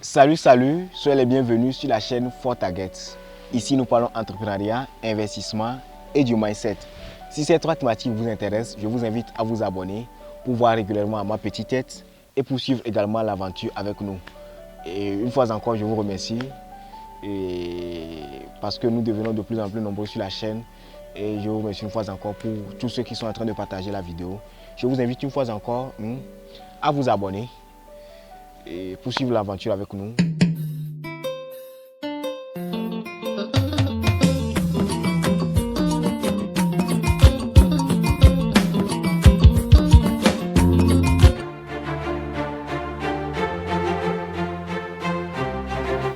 Salut, soyez les bienvenus sur la chaîne Fort Target. Ici, nous parlons entrepreneuriat, investissement et du mindset. Si ces trois thématiques vous intéressent, je vous invite à vous abonner pour voir régulièrement ma petite tête et pour suivre également l'aventure avec nous. Et une fois encore, je vous remercie parce que nous devenons de plus en plus nombreux sur la chaîne. Et je vous remercie une fois encore pour tous ceux qui sont en train de partager la vidéo. Je vous invite une fois encore à vous abonner et poursuivre l'aventure avec nous.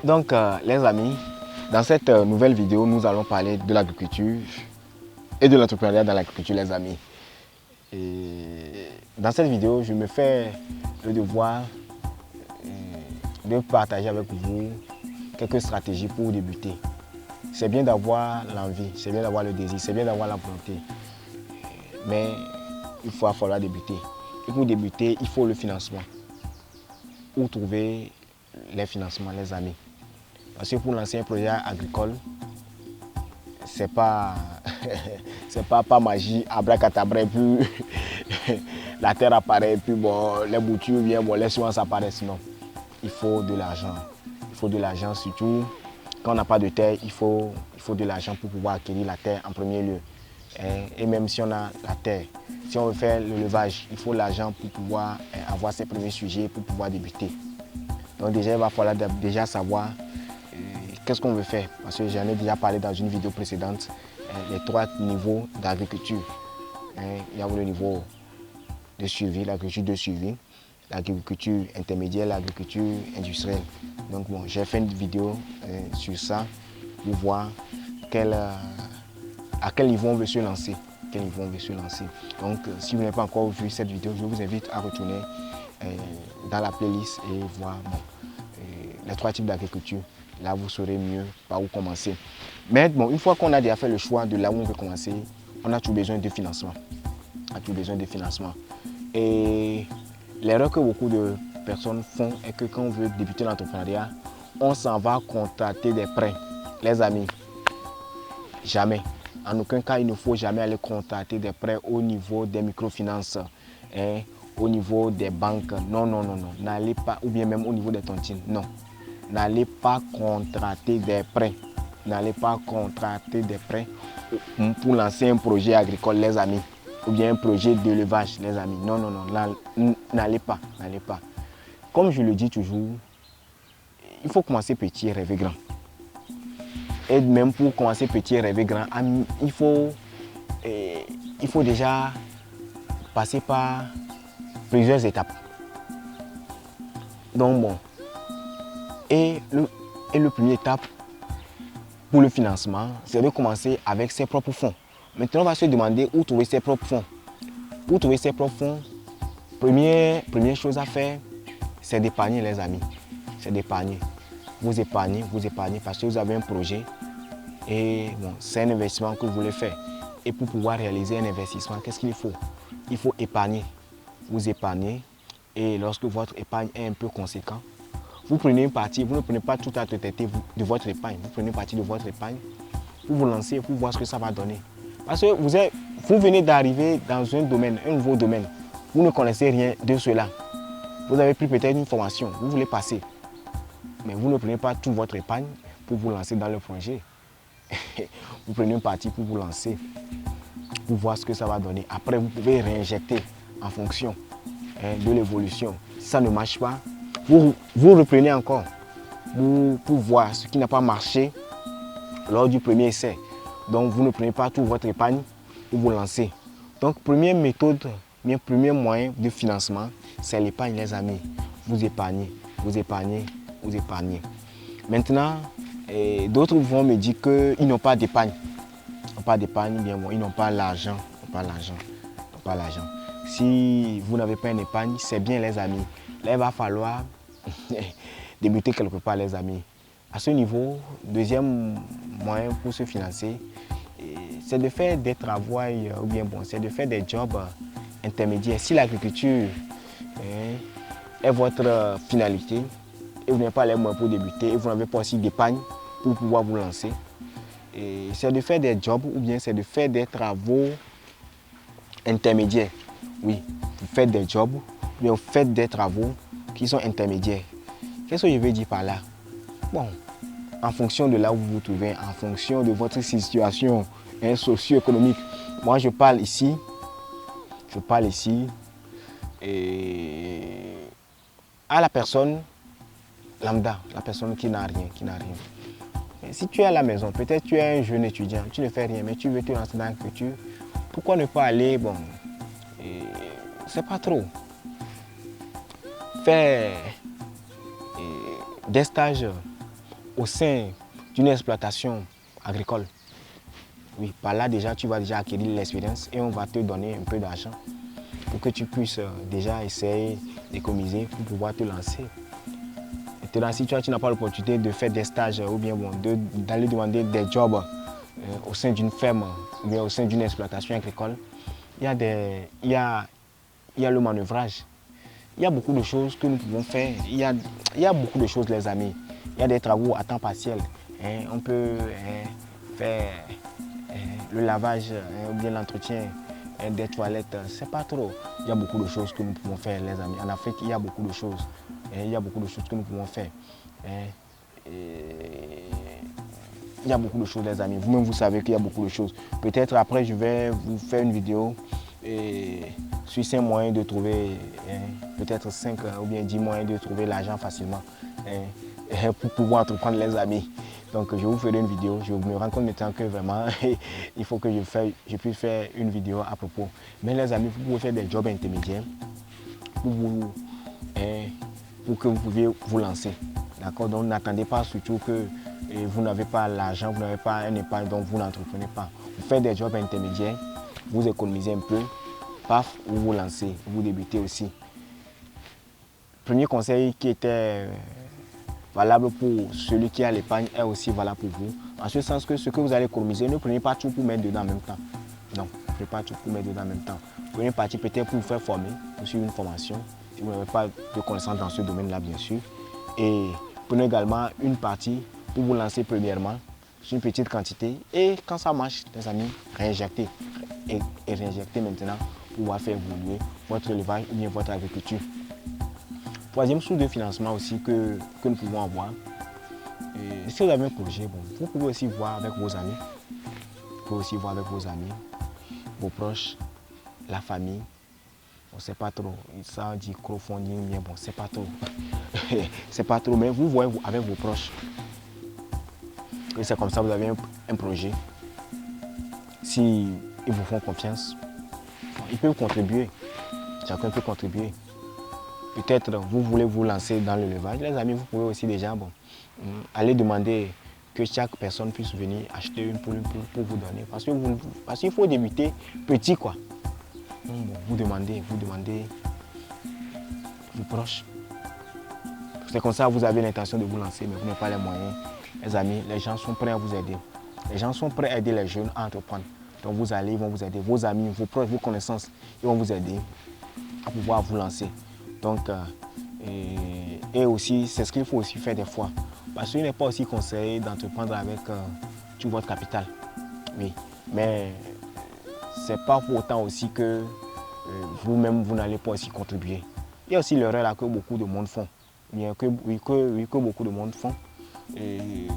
Donc les amis, dans cette nouvelle vidéo, nous allons parler de l'agriculture et de l'entrepreneuriat dans l'agriculture, les amis. Et dans cette vidéo, je me fais le devoir de partager avec vous quelques stratégies pour débuter. C'est bien d'avoir l'envie, c'est bien d'avoir le désir, c'est bien d'avoir la volonté, mais il va falloir débuter. Et pour débuter, il faut le financement. Où trouver les financements, les amis? Parce que pour lancer un projet agricole, c'est pas magie, abracadabra, et puis la terre apparaît, et puis bon, les boutures viennent, bon, les semences apparaissent. Non, il faut de l'argent. Il faut de l'argent, surtout quand on n'a pas de terre, il faut de l'argent pour pouvoir acquérir la terre en premier lieu. Et même si on a la terre, si on veut faire l'élevage, il faut l'argent pour pouvoir avoir ses premiers sujets, pour pouvoir débuter. Donc déjà, il va falloir déjà savoir qu'est-ce qu'on veut faire. Parce que j'en ai déjà parlé dans une vidéo précédente, les trois niveaux d'agriculture. Il y a le niveau de suivi, l'agriculture de suivi, l'agriculture intermédiaire, l'agriculture industrielle. Donc bon, j'ai fait une vidéo sur ça pour voir à quel niveau on veut se lancer. Donc si vous n'avez pas encore vu cette vidéo, je vous invite à retourner dans la playlist et voir les trois types d'agriculture. Là, vous saurez mieux par où commencer. Mais bon, une fois qu'on a déjà fait le choix de là où on veut commencer, on a toujours besoin de financement. Et l'erreur que beaucoup de personnes font est que quand on veut débuter l'entrepreneuriat, on s'en va contracter des prêts. Les amis, jamais. En aucun cas, il ne faut jamais aller contracter des prêts au niveau des microfinances, au niveau des banques. Non. N'allez pas, ou bien même au niveau des tontines. Non. N'allez pas contracter des prêts. Pour lancer un projet agricole, les amis. Ou bien un projet d'élevage, les amis. Non. N'allez pas. Comme je le dis toujours, il faut commencer petit et rêver grand. Et même pour commencer petit et rêver grand, il faut déjà passer par plusieurs étapes. Donc bon. Et la première étape pour le financement, c'est de commencer avec ses propres fonds. Maintenant, on va se demander où trouver ses propres fonds. Pour trouver ses propres fonds, première chose à faire, c'est d'épargner, les amis. C'est d'épargner. Vous épargnez parce que vous avez un projet et bon, c'est un investissement que vous voulez faire. Et pour pouvoir réaliser un investissement, qu'est-ce qu'il faut? Il faut épargner. Vous épargnez et lorsque votre épargne est un peu conséquente, vous prenez une partie, vous ne prenez pas toute la totalité de votre épargne, vous prenez une partie de votre épargne pour vous lancer, pour voir ce que ça va donner. Parce que vous venez d'arriver dans un nouveau domaine, vous ne connaissez rien de cela. Vous avez pris peut-être une formation, vous voulez passer, mais vous ne prenez pas toute votre épargne pour vous lancer dans le projet. Vous prenez une partie pour vous lancer, pour voir ce que ça va donner. Après, vous pouvez réinjecter en fonction de l'évolution. Si ça ne marche pas, vous reprenez encore pour voir ce qui n'a pas marché lors du premier essai. Donc, vous ne prenez pas toute votre épargne pour vous lancer. Donc, première méthode, premier moyen de financement, c'est l'épargne, les amis. Vous épargnez. Maintenant, d'autres vont me dire qu'ils n'ont pas d'épargne. Bien bon, ils n'ont pas l'argent. Si vous n'avez pas une épargne, c'est bien, les amis. Là, il va falloir débuter quelque part, les amis. À ce niveau, deuxième moyen pour se financer, c'est de faire des travaux, ou bien bon, c'est de faire des jobs intermédiaires. Si l'agriculture est votre finalité, et vous n'avez pas les moyens pour débuter et vous n'avez pas aussi d'épargne pour pouvoir vous lancer, c'est de faire des jobs ou bien c'est de faire des travaux intermédiaires. Oui, vous faites des jobs ou bien vous faites des travaux qui sont intermédiaires. Qu'est-ce que je veux dire par là? Bon, en fonction de là où vous vous trouvez, en fonction de votre situation socio-économique. Moi, je parle ici à la personne lambda, la personne qui n'a rien. Et si tu es à la maison, peut-être tu es un jeune étudiant, tu ne fais rien, mais tu veux te lancer dans l'agriculture, pourquoi ne pas aller, bon, c'est pas trop. Faire des stages au sein d'une exploitation agricole. Oui, par là déjà, tu vas déjà acquérir l'expérience et on va te donner un peu d'argent pour que tu puisses déjà essayer d'économiser pour pouvoir te lancer. Maintenant, si tu n'as pas l'opportunité de faire des stages ou bien bon, d'aller demander des jobs au sein d'une ferme ou bien au sein d'une exploitation agricole, il y a le manœuvrage. Il y a beaucoup de choses que nous pouvons faire. Il y a beaucoup de choses, les amis. Il y a des travaux à temps partiel. On peut faire le lavage ou bien l'entretien des toilettes. C'est pas trop. Il y a beaucoup de choses que nous pouvons faire, les amis. En Afrique, il y a beaucoup de choses. Il y a beaucoup de choses que nous pouvons faire. Il y a beaucoup de choses, les amis. Vous-même, vous savez qu'il y a beaucoup de choses. Peut-être après, je vais vous faire une vidéo sur 5 moyens de trouver, peut-être 5 ou bien 10 moyens de trouver l'argent facilement pour pouvoir entreprendre, les amis. Donc, je vous ferai une vidéo. Je me rends compte maintenant que vraiment, il faut que je puisse faire une vidéo à propos. Mais les amis, vous pouvez faire des jobs intermédiaires pour que vous puissiez vous lancer. D'accord? Donc, n'attendez pas surtout que vous n'avez pas l'argent, vous n'avez pas un épargne, donc vous n'entreprenez pas. Vous faites des jobs intermédiaires, vous économisez un peu, paf, vous vous lancez, vous débutez aussi. Premier conseil qui était valable pour celui qui a l'épargne est aussi valable pour vous. En ce sens que ce que vous allez économiser, ne prenez pas tout pour mettre dedans en même temps. Non, ne prenez pas tout pour mettre dedans en même temps. Prenez une partie peut-être pour vous faire former, pour suivre une formation, si vous n'avez pas de connaissances dans ce domaine-là, bien sûr. Et prenez également une partie pour vous lancer premièrement sur une petite quantité. Et quand ça marche, les amis, réinjectez. Et réinjectez maintenant pour pouvoir faire évoluer votre élevage ou bien votre agriculture. Troisième source de financement aussi que nous pouvons avoir. Et si vous avez un projet, bon, vous pouvez aussi voir avec vos amis. Vous pouvez aussi voir avec vos amis, vos proches, la famille. On ne sait pas trop. Ça dit crowdfunding, mais bon, c'est pas trop. C'est pas trop, mais vous voyez avec vos proches. Et c'est comme ça que vous avez un projet. Si ils vous font confiance, ils peuvent contribuer. Chacun peut contribuer. Peut-être vous voulez vous lancer dans l'élevage. Les amis, vous pouvez aussi déjà aller demander que chaque personne puisse venir acheter une poule pour vous donner. Parce qu'il faut débuter petit, quoi. Donc, bon, vous demandez vos proches. C'est comme ça que vous avez l'intention de vous lancer, mais vous n'avez pas les moyens. Les amis, les gens sont prêts à vous aider. Les gens sont prêts à aider les jeunes à entreprendre. Donc vous allez, ils vont vous aider. Vos amis, vos proches, vos connaissances, ils vont vous aider à pouvoir vous lancer. Donc, et aussi, c'est ce qu'il faut aussi faire des fois. Parce qu'il n'est pas aussi conseillé d'entreprendre avec tout votre capital. Oui, mais c'est pas pour autant aussi que vous-même, vous n'allez pas aussi contribuer. Il y a aussi l'erreur là que beaucoup de monde font. Bien que beaucoup de monde font. Et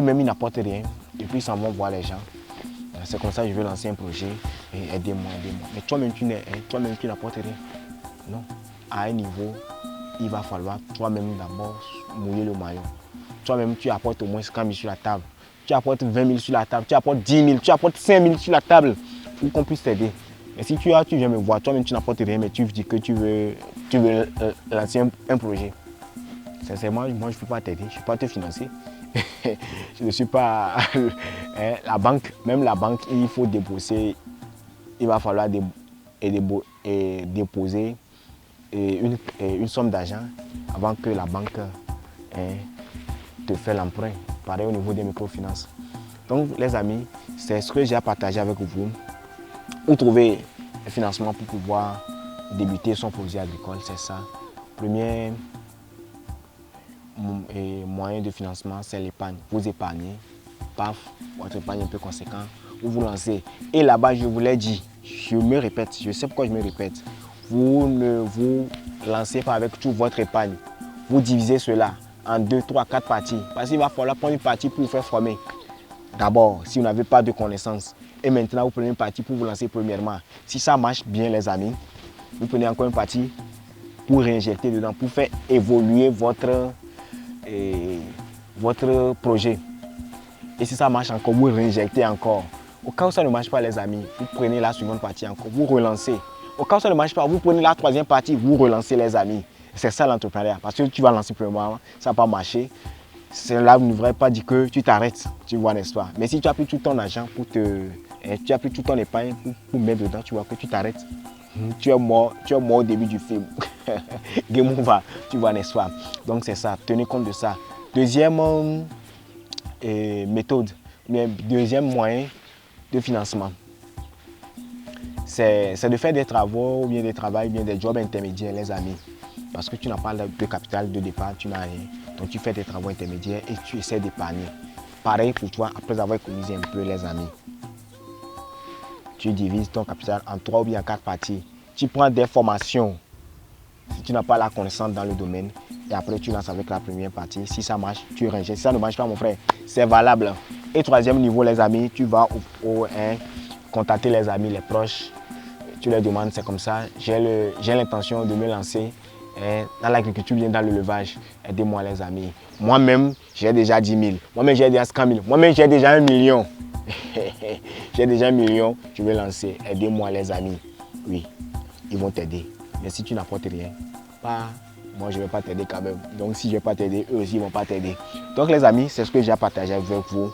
même ils n'apportent rien. Et puis ils s'en vont voir les gens. C'est comme ça que je vais lancer un projet et aidez-moi. Mais toi-même, tu n'apportes rien. Non. À un niveau, il va falloir toi-même d'abord mouiller le maillot. Toi-même, tu apportes au moins 50 000 sur la table. Tu apportes 20 000 sur la table. Tu apportes 10 000. Tu apportes 5 000 sur la table pour qu'on puisse t'aider. Mais si tu viens me voir, toi-même, tu n'apportes rien, mais tu dis que tu veux lancer un projet. Sincèrement, moi, je ne peux pas t'aider. Je ne peux pas te financer. Je ne suis pas la banque. Même la banque, il faut déposer. Il va falloir déposer une somme d'argent avant que la banque te fasse l'emprunt. Pareil au niveau des microfinances. Donc, les amis, c'est ce que j'ai à partager avec vous. Où trouver un financement pour pouvoir débuter son projet agricole, c'est ça. moyen de financement, c'est l'épargne. Vous épargnez, paf, votre épargne est un peu conséquent, vous vous lancez. Et là-bas, je vous l'ai dit, je me répète, je sais pourquoi je me répète. Vous ne vous lancez pas avec toute votre épargne. Vous divisez cela en 2, 3, 4 parties. Parce qu'il va falloir prendre une partie pour vous faire former. D'abord, si vous n'avez pas de connaissances. Et maintenant, vous prenez une partie pour vous lancer premièrement. Si ça marche bien, les amis, vous prenez encore une partie pour réinjecter dedans, pour faire évoluer votre projet. Et si ça marche encore, vous réinjectez encore. Au cas où ça ne marche pas, les amis, vous prenez la seconde partie encore, vous relancez. Au cas où ça ne marche pas, vous prenez la troisième partie, vous relancez, les amis. C'est ça l'entrepreneuriat. Parce que tu vas lancer premièrement, ça ne va pas marcher. Cela ne devrait pas dire que tu t'arrêtes, tu vois, n'est-ce pas? Mais si tu as pris tout ton argent tu as pris tout ton épargne pour mettre dedans, tu vois que tu t'arrêtes. Tu es mort au début du film. Game over, tu vois, n'est-ce pas? Donc c'est ça, tenez compte de ça. Deuxième méthode, deuxième moyen de financement, c'est de faire des travaux, ou bien des travaux, ou bien des jobs intermédiaires, les amis. Parce que tu n'as pas de capital de départ, tu n'as rien. Donc tu fais des travaux intermédiaires et tu essaies d'épargner. Pareil pour toi, après avoir économisé un peu, les amis. Tu divises ton capital en 3 ou bien 4 parties. Tu prends des formations si tu n'as pas la connaissance dans le domaine. Et après, tu lances avec la première partie. Si ça marche, tu réinjectes. Si ça ne marche pas, mon frère, c'est valable. Et troisième niveau, les amis, tu vas contacter les amis, les proches. Tu leur demandes, c'est comme ça, j'ai l'intention de me lancer dans l'agriculture, bien dans l'élevage. Aidez-moi, les amis. Moi-même, j'ai déjà 10 000. Moi-même, j'ai déjà 100 000. Moi-même, j'ai déjà 1 million. J'ai déjà 1 million, je vais lancer. Aidez-moi, les amis. Oui, ils vont t'aider. Mais si tu n'apportes rien, moi, je ne vais pas t'aider quand même. Donc, si je ne vais pas t'aider, eux aussi ne vont pas t'aider. Donc, les amis, c'est ce que j'ai partagé avec vous.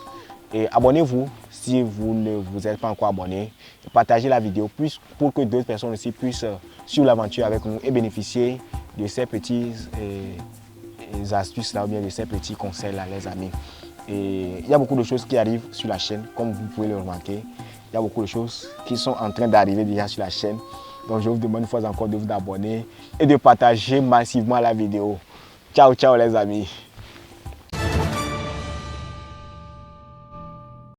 Et abonnez-vous si vous ne vous êtes pas encore abonné. Partagez la vidéo pour que d'autres personnes aussi puissent suivre l'aventure avec nous et bénéficier de ces petits astuces-là ou bien de ces petits conseils-là, les amis. Et il y a beaucoup de choses qui arrivent sur la chaîne, comme vous pouvez le remarquer. Il y a beaucoup de choses qui sont en train d'arriver déjà sur la chaîne. Donc je vous demande une fois encore de vous abonner et de partager massivement la vidéo. Ciao, ciao les amis.